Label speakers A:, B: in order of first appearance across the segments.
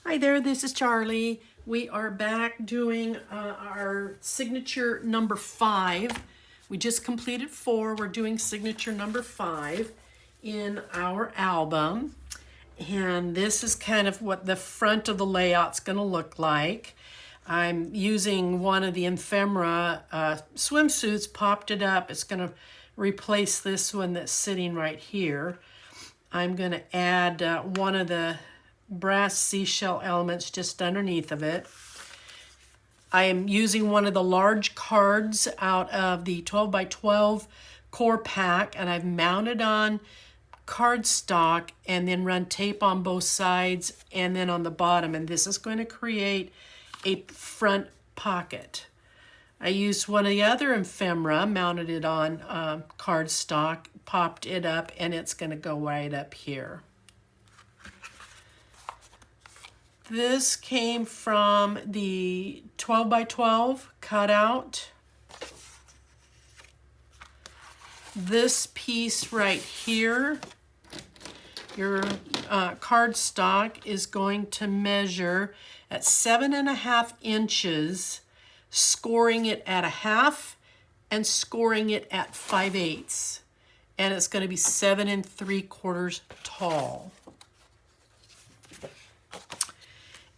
A: Hi there, this is Charlie. We are back doing our signature number 5. We just completed 4. We're doing signature number 5 in our album. And this is kind of what the front of the layout's going to look like. I'm using one of the Ephemera swimsuits, popped it up. It's going to replace this one that's sitting right here. I'm going to add one of the brass seashell elements just underneath of it. I am using one of the large cards out of the 12 by 12 core pack, and I've mounted on cardstock and then run tape on both sides and then on the bottom, and this is going to create a front pocket. I used one of the other ephemera, mounted it on cardstock, popped it up, and it's going to go right up here. This came from the 12 by 12 cutout. This piece right here, your cardstock is going to measure at 7.5 inches, scoring it at 1/2 and scoring it at 5/8. And it's going to be 7 3/4 tall.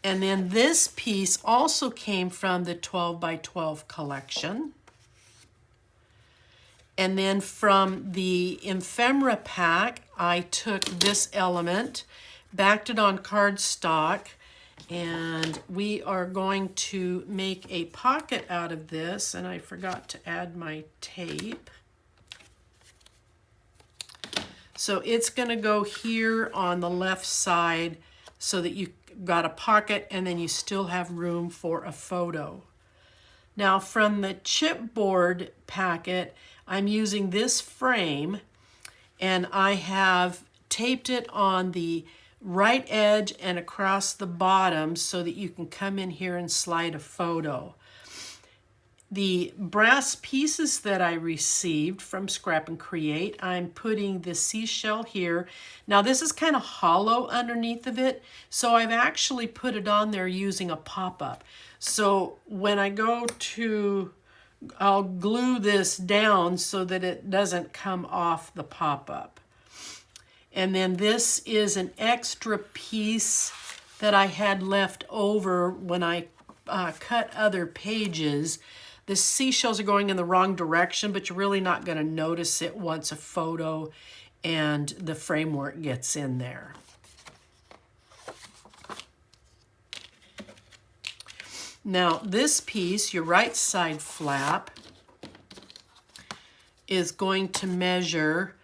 A: And then this piece also came from the 12 by 12 collection. And then from the ephemera pack, I took this element, backed it on cardstock, and we are going to make a pocket out of this. And I forgot to add my tape. So it's going to go here on the left side so that you got a pocket and then you still have room for a photo. Now from the chipboard packet, I'm using this frame and I have taped it on the right edge and across the bottom so that you can come in here and slide a photo. The brass pieces that I received from Scrap and Create, I'm putting the seashell here. Now this is kind of hollow underneath of it, so I've actually put it on there using a pop-up. So when I go to, I'll glue this down so that it doesn't come off the pop-up. And then this is an extra piece that I had left over when I cut other pages. The seashells are going in the wrong direction, but you're really not going to notice it once a photo and the framework gets in there. Now this piece, your right side flap, is going to measure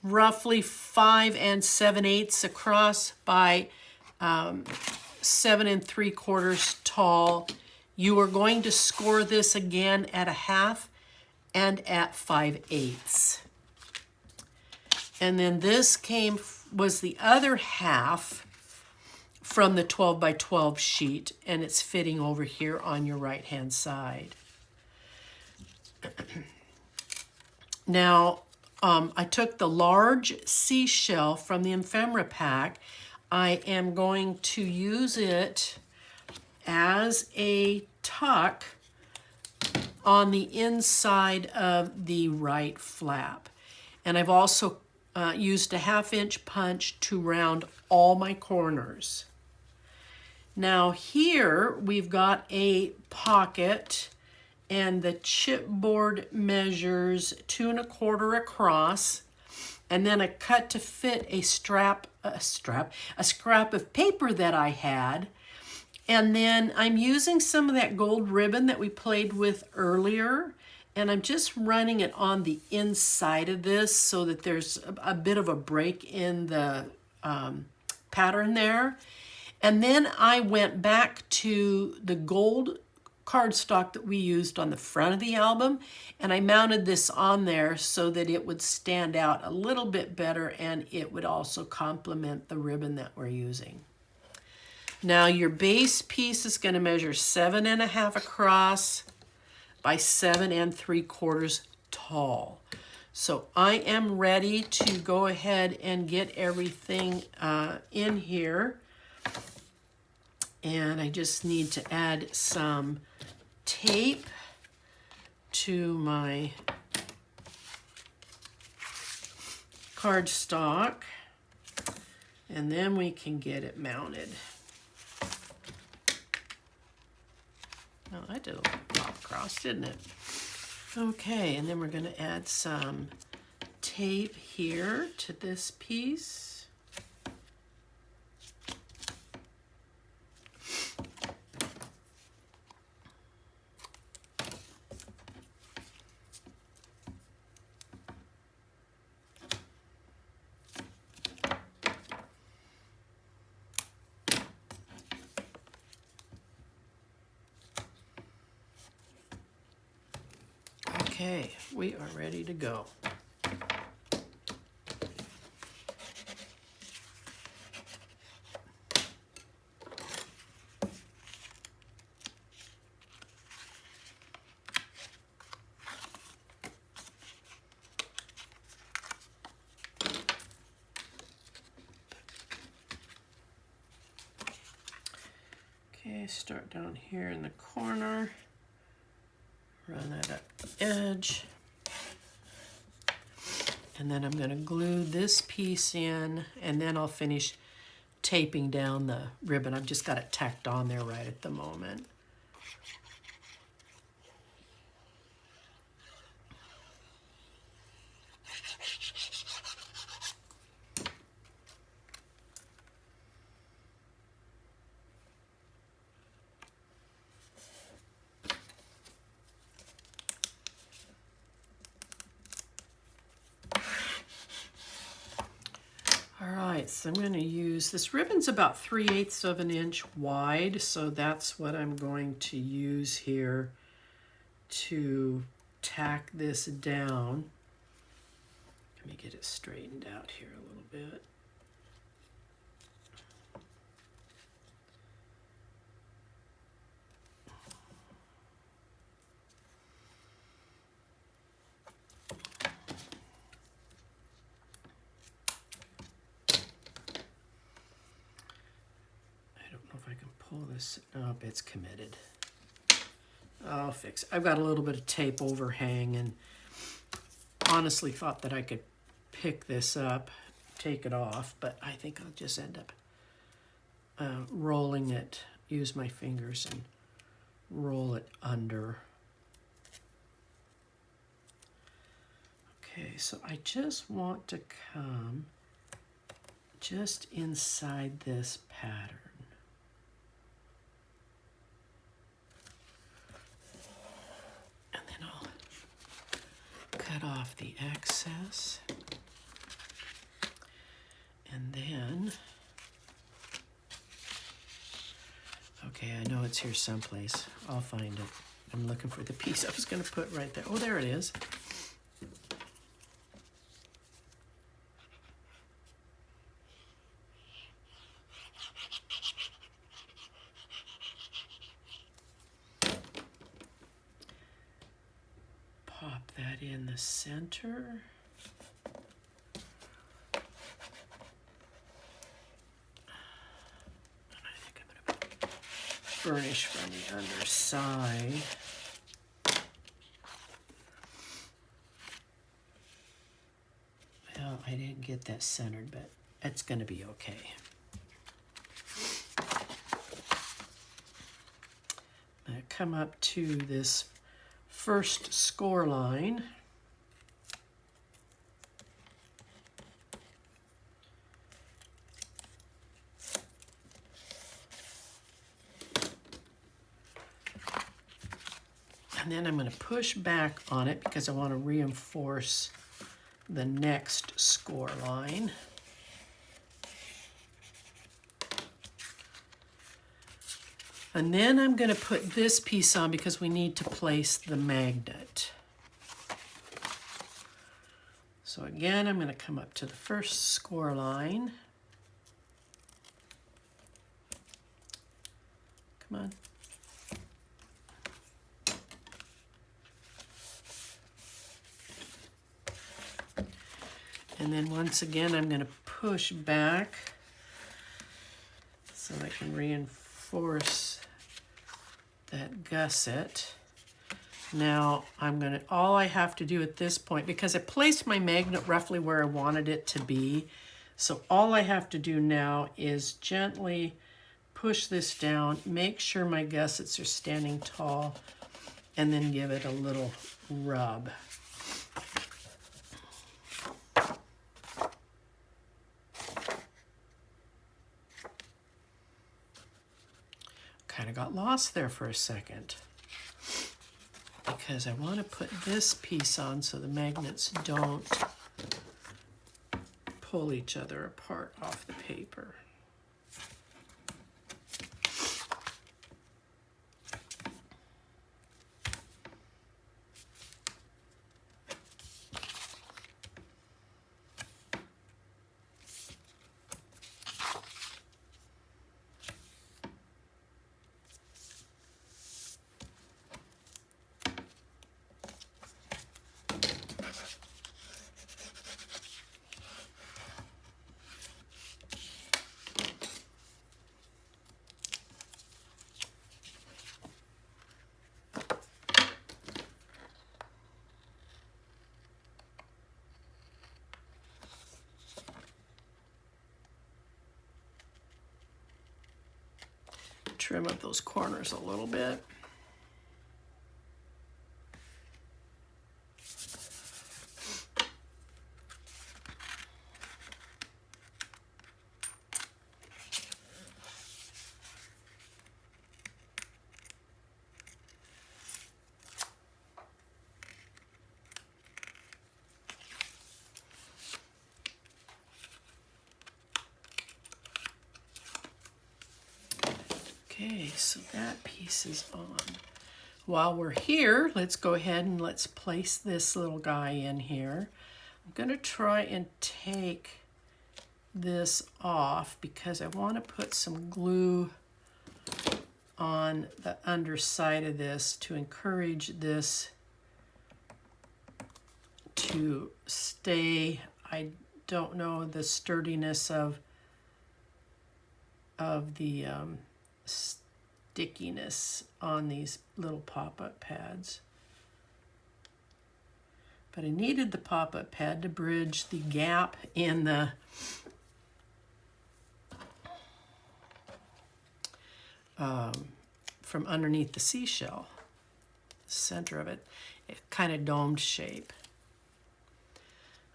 A: roughly 5 7/8 across by 7 3/4 tall. You are going to score this again at 1/2 and at 5/8. And then this was the other half from the 12 by 12 sheet, and it's fitting over here on your right hand side. Now, I took the large seashell from the ephemera pack. I am going to use it as a tuck on the inside of the right flap. And I've also used a 1/2 inch punch to round all my corners. Now here we've got a pocket, and the chipboard measures 2 1/4 across, and then I cut to fit a scrap of paper that I had. And then I'm using some of that gold ribbon that we played with earlier, and I'm just running it on the inside of this so that there's a bit of a break in the pattern there. And then I went back to the gold cardstock that we used on the front of the album, and I mounted this on there so that it would stand out a little bit better and it would also complement the ribbon that we're using. Now your base piece is going to measure 7.5 across by 7 3/4 tall. So I am ready to go ahead and get everything in here. And I just need to add some tape to my cardstock, and then we can get it mounted. Well, I did a little pop across, didn't it? Okay, and then we're going to add some tape here to this piece. Okay, we are ready to go. Okay, start down here in the corner. Run that up the edge. And then I'm going to glue this piece in, and then I'll finish taping down the ribbon. I've just got it tacked on there right at the moment. So I'm going to use, this ribbon's about 3/8 of an inch wide, so that's what I'm going to use here to tack this down. Let me get it straightened out here a little bit. Pull this up, it's committed. I'll fix it. I've got a little bit of tape overhang and honestly thought that I could pick this up, take it off, but I think I'll just end up rolling it, use my fingers and roll it under. Okay, so I just want to come just inside this pattern. Cut off the excess, and then, okay, I know it's here someplace. I'll find it. I'm looking for the piece I was going to put right there. Oh, there it is. Pop that in the center. And I think I'm going to burnish from the underside. Well, I didn't get that centered, but it's going to be okay. I'm going to come up to this first score line. And then I'm going to push back on it because I want to reinforce the next score line. And then I'm going to put this piece on because we need to place the magnet. So again, I'm going to come up to the first score line. Come on. And then once again, I'm going to push back so I can reinforce reinforce that gusset. Now all I have to do at this point, because I placed my magnet roughly where I wanted it to be, so all I have to do now is gently push this down, make sure my gussets are standing tall, and then give it a little rub. Kind of got lost there for a second because I want to put this piece on so the magnets don't pull each other apart off the paper. Trim up those corners a little bit. Okay, so that piece is on. While we're here, let's go ahead and let's place this little guy in here. I'm going to try and take this off because I want to put some glue on the underside of this to encourage this to stay. I don't know the sturdiness of the stickiness on these little pop-up pads. But I needed the pop-up pad to bridge the gap in the from underneath the seashell, center of it, kind of domed shape.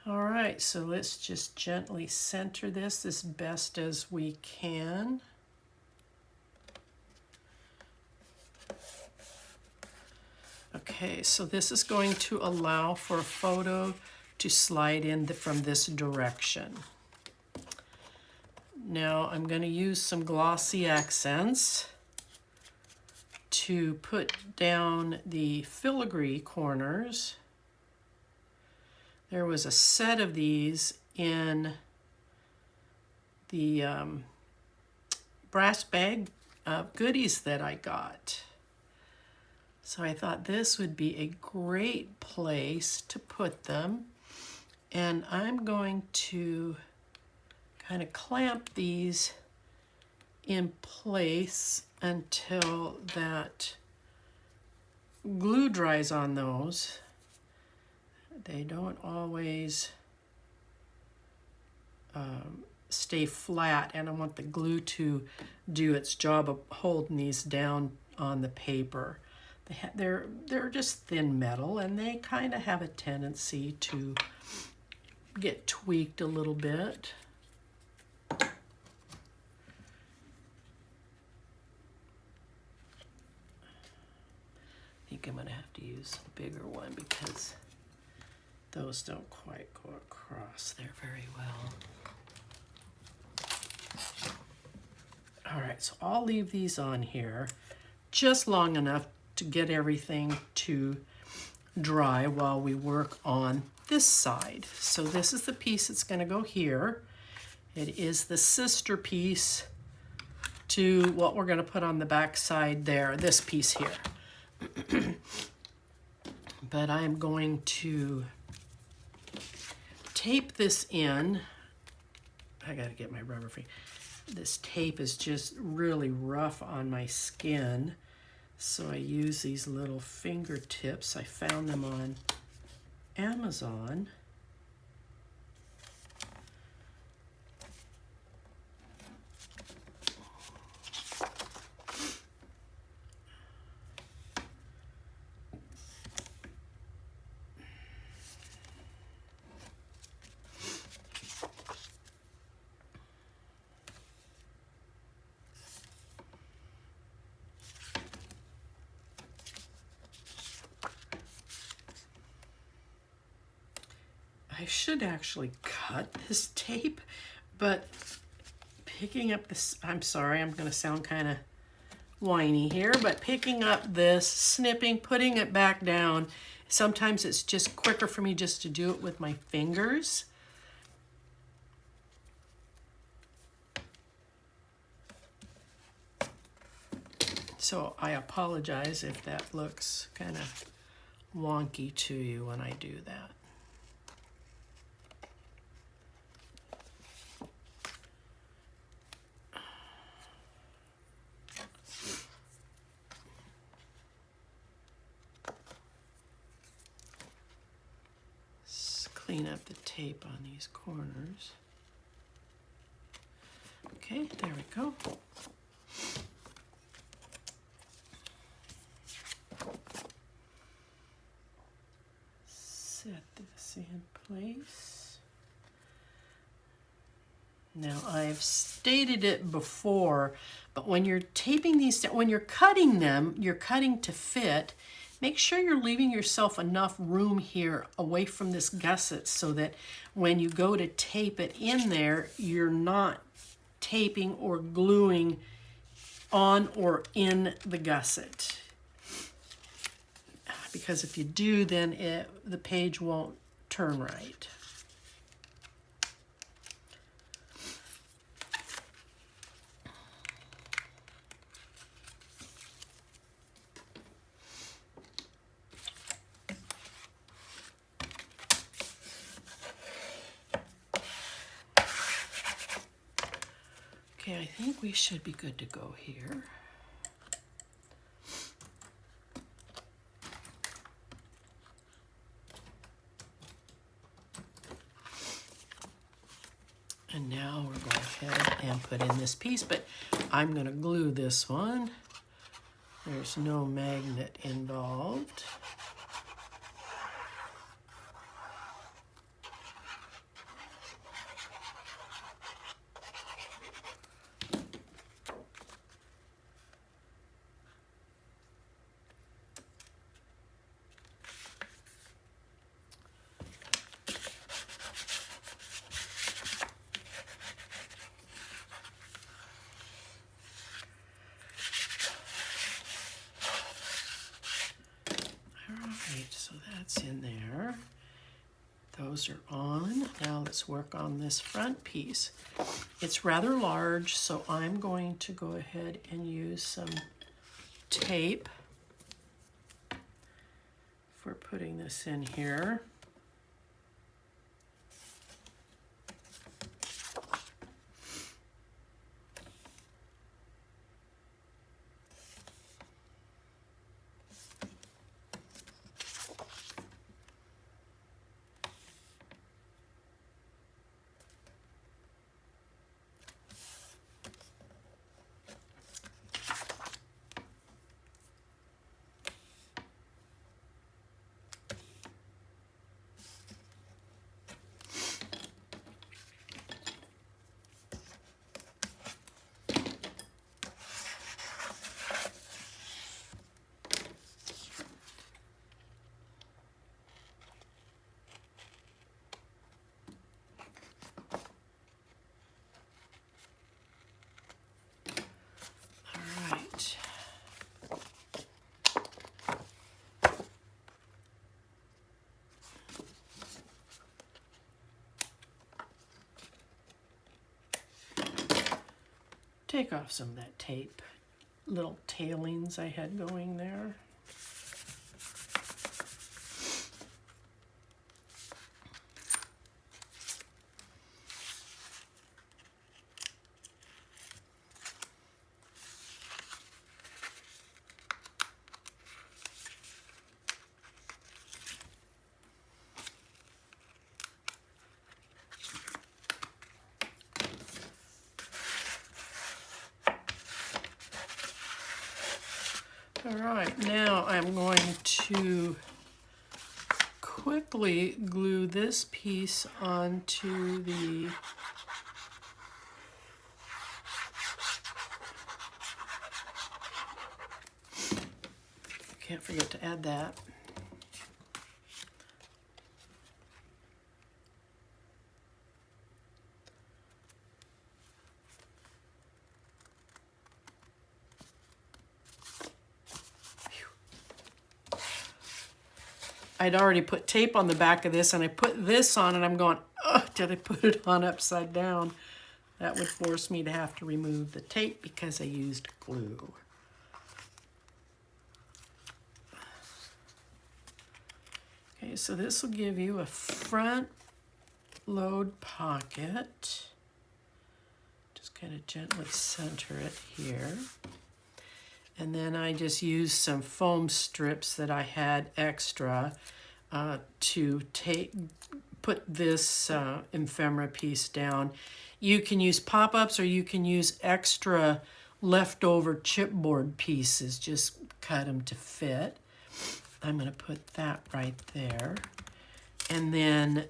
A: All right, so let's just gently center this as best as we can. Okay, so this is going to allow for a photo to slide in from this direction. Now I'm going to use some glossy accents to put down the filigree corners. There was a set of these in the brass bag goodies that I got. So I thought this would be a great place to put them. And I'm going to kind of clamp these in place until that glue dries on those. They don't always stay flat, and I want the glue to do its job of holding these down on the paper. They're just thin metal, and they kind of have a tendency to get tweaked a little bit. I think I'm going to have to use a bigger one because those don't quite go across there very well. All right, so I'll leave these on here just long enough to get everything to dry while we work on this side. So this is the piece that's going to go here. It is the sister piece to what we're going to put on the back side there, this piece here. But I'm going to tape this in. I got to get my rubber free. this tape is just really rough on my skin. So I use these little fingertips. I found them on Amazon. I should actually cut this tape, but picking up this, I'm sorry, I'm going to sound kind of whiny here, but picking up this, snipping, putting it back down, sometimes it's just quicker for me just to do it with my fingers. So I apologize if that looks kind of wonky to you when I do that. Clean up the tape on these corners. Okay, there we go. Set this in place. Now I've stated it before, but when you're taping these, when you're cutting them, you're cutting to fit. Make sure you're leaving yourself enough room here away from this gusset so that when you go to tape it in there, you're not taping or gluing on or in the gusset. Because if you do, then the page won't turn right. Okay, I think we should be good to go here. And now we're going ahead and put in this piece, but I'm going to glue this one. There's no magnet involved. So that's in there. Those are on. Now let's work on this front piece. It's rather large, so I'm going to go ahead and use some tape for putting this in here. Take off some of that tape, little tailings I had going there. All right, now I'm going to quickly glue this piece onto the can't forget to add that. I'd already put tape on the back of this, and I put this on, and I'm going, oh, did I put it on upside down? That would force me to have to remove the tape because I used glue. Okay, so this will give you a front load pocket. Just kind of gently center it here. And then I just used some foam strips that I had extra to put this ephemera piece down. You can use pop-ups or you can use extra leftover chipboard pieces. Just cut them to fit. I'm going to put that right there. And then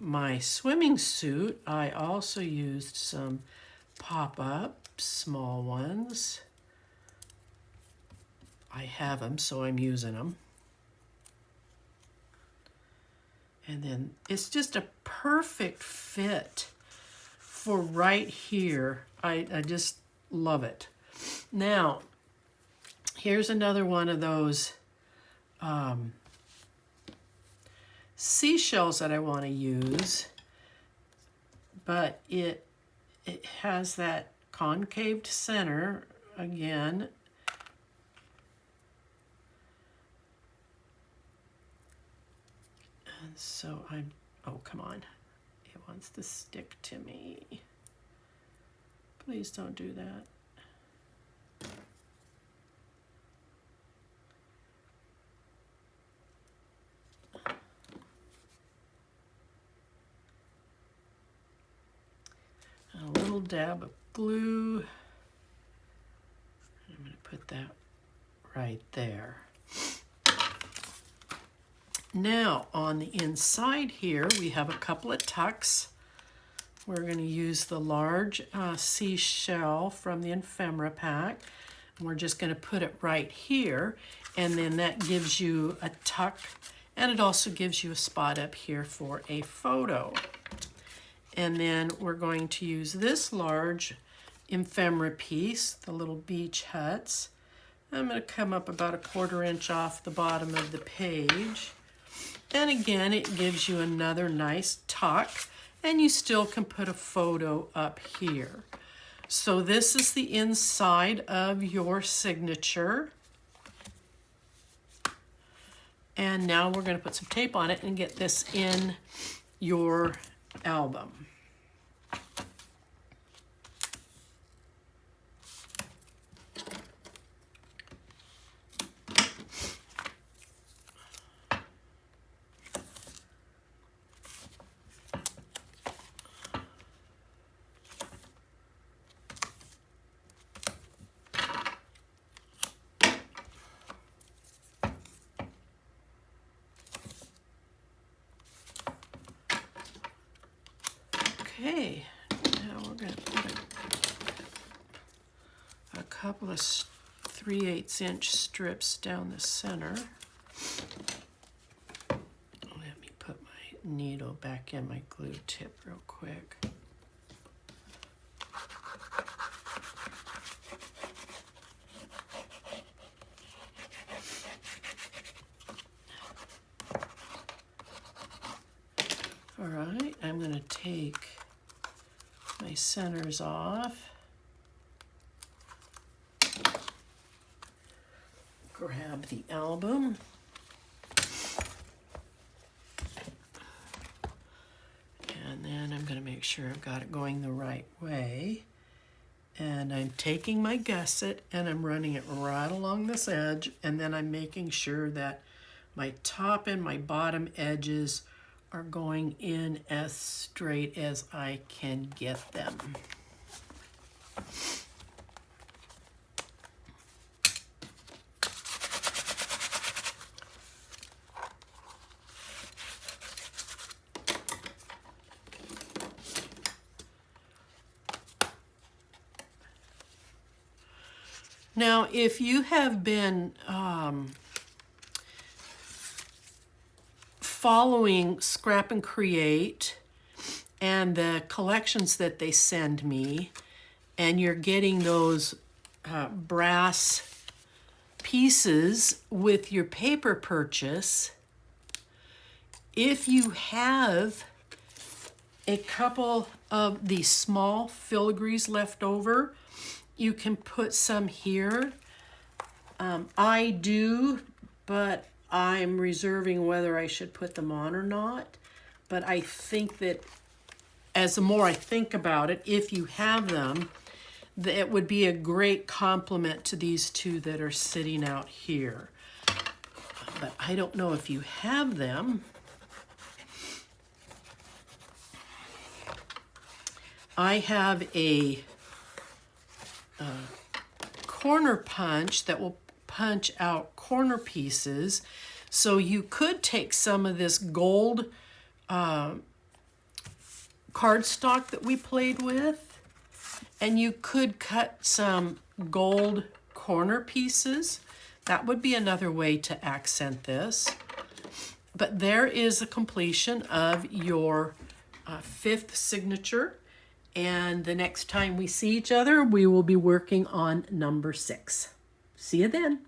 A: my swimming suit, I also used some pop-up, small ones. I have them, so I'm using them. And then it's just a perfect fit for right here. I just love it. Now, here's another one of those seashells that I want to use, but it has that concaved center again. And so oh, come on. It wants to stick to me. Please don't do that. A little dab of glue. I'm going to put that right there. Now, on the inside here, we have a couple of tucks. We're going to use the large seashell from the ephemera pack. And we're just going to put it right here, and then that gives you a tuck, and it also gives you a spot up here for a photo. And then we're going to use this large ephemera piece, the little beach huts. I'm going to come up about a 1/4 inch off the bottom of the page. And again, it gives you another nice tuck, and you still can put a photo up here. So this is the inside of your signature. And now we're going to put some tape on it and get this in your album. Okay, now we're going to put a couple of 3/8 inch strips down the center. Let me put my needle back in my glue tip real quick. All right, I'm going to take my centers off. Grab the album. And then I'm going to make sure I've got it going the right way. And I'm taking my gusset and I'm running it right along this edge, and then I'm making sure that my top and my bottom edges are going in as straight as I can get them. Now, if you have been following Scrap and Create and the collections that they send me, and you're getting those brass pieces with your paper purchase, if you have a couple of these small filigrees left over, you can put some here. I do, but I'm reserving whether I should put them on or not. But I think that as the more I think about it, if you have them, it would be a great complement to these two that are sitting out here. But I don't know if you have them. I have a corner punch that will punch out corner pieces. So you could take some of this gold cardstock that we played with, and you could cut some gold corner pieces. That would be another way to accent this. But there is a completion of your 5th signature. And the next time we see each other, we will be working on number 6. See you then.